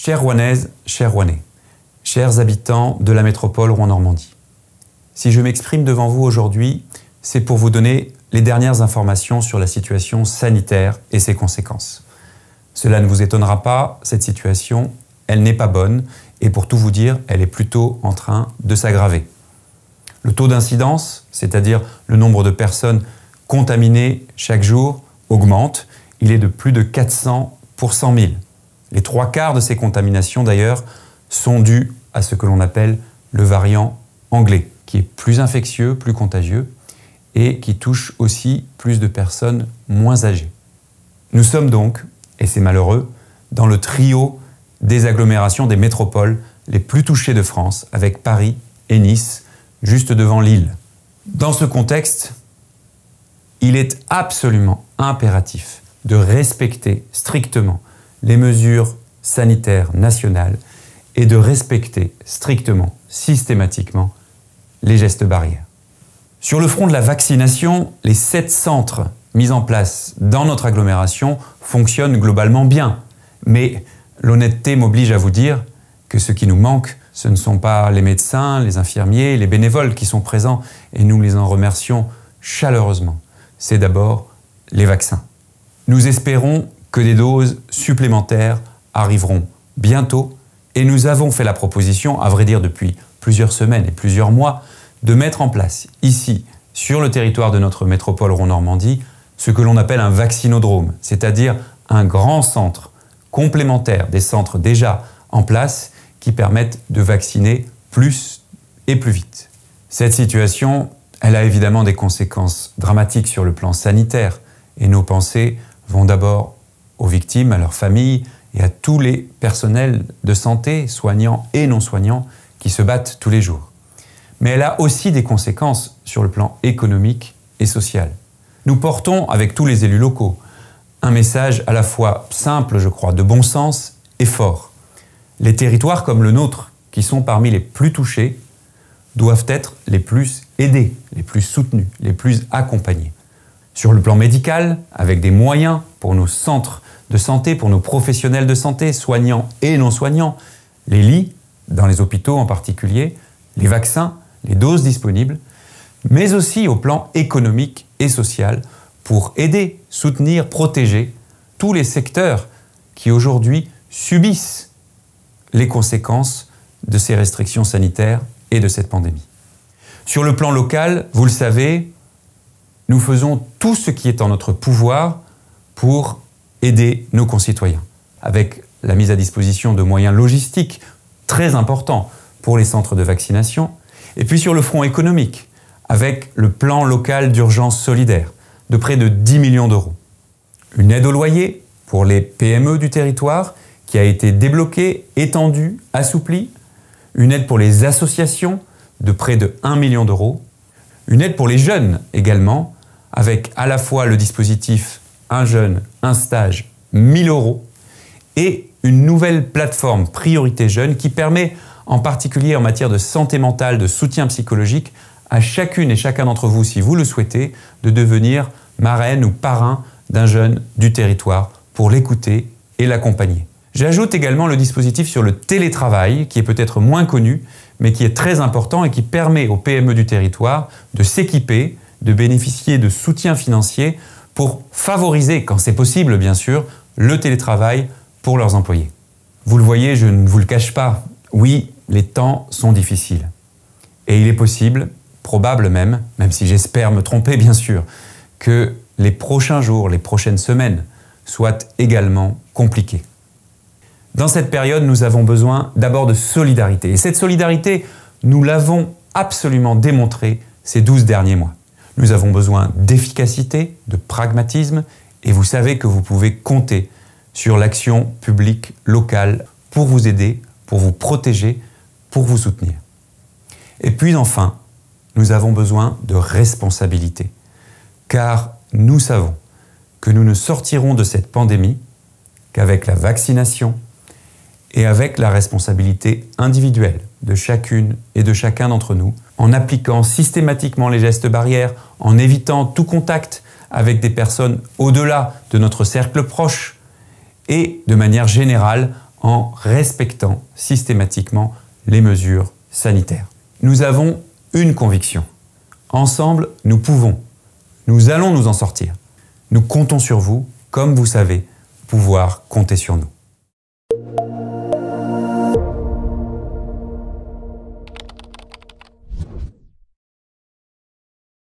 Chères Rouennaises, chers Rouennais, chers habitants de la métropole Rouen-Normandie, si je m'exprime devant vous aujourd'hui, c'est pour vous donner les dernières informations sur la situation sanitaire et ses conséquences. Cela ne vous étonnera pas, cette situation, elle n'est pas bonne et pour tout vous dire, elle est plutôt en train de s'aggraver. Le taux d'incidence, c'est-à-dire le nombre de personnes contaminées chaque jour, augmente. Il est de plus de 400 pour 100 000. Les 3/4 de ces contaminations, d'ailleurs, sont dues à ce que l'on appelle le variant anglais, qui est plus infectieux, plus contagieux, et qui touche aussi plus de personnes moins âgées. Nous sommes donc, et c'est malheureux, dans le trio des agglomérations des métropoles les plus touchées de France, avec Paris et Nice, juste devant Lille. Dans ce contexte, il est absolument impératif de respecter strictement les mesures sanitaires nationales et de respecter strictement, systématiquement, les gestes barrières. Sur le front de la vaccination, les 7 centres mis en place dans notre agglomération fonctionnent globalement bien. Mais l'honnêteté m'oblige à vous dire que ce qui nous manque, ce ne sont pas les médecins, les infirmiers, les bénévoles qui sont présents, et nous les en remercions chaleureusement. C'est d'abord les vaccins. Nous espérons que des doses supplémentaires arriveront bientôt, et nous avons fait la proposition, à vrai dire depuis plusieurs semaines et plusieurs mois, de mettre en place ici, sur le territoire de notre métropole Rouen-Normandie, ce que l'on appelle un vaccinodrome, c'est-à-dire un grand centre complémentaire des centres déjà en place qui permettent de vacciner plus et plus vite. Cette situation, elle a évidemment des conséquences dramatiques sur le plan sanitaire et nos pensées vont d'abord aux victimes, à leurs familles et à tous les personnels de santé, soignants et non soignants, qui se battent tous les jours. Mais elle a aussi des conséquences sur le plan économique et social. Nous portons, avec tous les élus locaux, un message à la fois simple, je crois, de bon sens et fort. Les territoires comme le nôtre, qui sont parmi les plus touchés, doivent être les plus aidés, les plus soutenus, les plus accompagnés. Sur le plan médical, avec des moyens pour nos centres de santé, pour nos professionnels de santé, soignants et non soignants, les lits, dans les hôpitaux en particulier, les vaccins, les doses disponibles, mais aussi au plan économique et social pour aider, soutenir, protéger tous les secteurs qui aujourd'hui subissent les conséquences de ces restrictions sanitaires et de cette pandémie. Sur le plan local, vous le savez, nous faisons tout ce qui est en notre pouvoir pour aider nos concitoyens, avec la mise à disposition de moyens logistiques très importants pour les centres de vaccination, et puis sur le front économique, avec le plan local d'urgence solidaire de près de 10 millions d'euros. Une aide au loyer pour les PME du territoire qui a été débloquée, étendue, assouplie. Une aide pour les associations de près de 1 million d'euros. Une aide pour les jeunes également, avec à la fois le dispositif Un jeune, un stage, 1 000 euros, et une nouvelle plateforme Priorité Jeunes qui permet, en particulier en matière de santé mentale, de soutien psychologique, à chacune et chacun d'entre vous, si vous le souhaitez, de devenir marraine ou parrain d'un jeune du territoire pour l'écouter et l'accompagner. J'ajoute également le dispositif sur le télétravail, qui est peut-être moins connu, mais qui est très important et qui permet aux PME du territoire de s'équiper, de bénéficier de soutien financier pour favoriser, quand c'est possible bien sûr, le télétravail pour leurs employés. Vous le voyez, je ne vous le cache pas, oui, les temps sont difficiles. Et il est possible, probable même si j'espère me tromper bien sûr, que les prochains jours, les prochaines semaines soient également compliqués. Dans cette période, nous avons besoin d'abord de solidarité. Et cette solidarité, nous l'avons absolument démontrée ces 12 derniers mois. Nous avons besoin d'efficacité, de pragmatisme, et vous savez que vous pouvez compter sur l'action publique locale pour vous aider, pour vous protéger, pour vous soutenir. Et puis enfin, nous avons besoin de responsabilité, car nous savons que nous ne sortirons de cette pandémie qu'avec la vaccination et avec la responsabilité individuelle de chacune et de chacun d'entre nous, en appliquant systématiquement les gestes barrières, en évitant tout contact avec des personnes au-delà de notre cercle proche et, de manière générale, en respectant systématiquement les mesures sanitaires. Nous avons une conviction. Ensemble, nous pouvons. Nous allons nous en sortir. Nous comptons sur vous, comme vous savez pouvoir compter sur nous.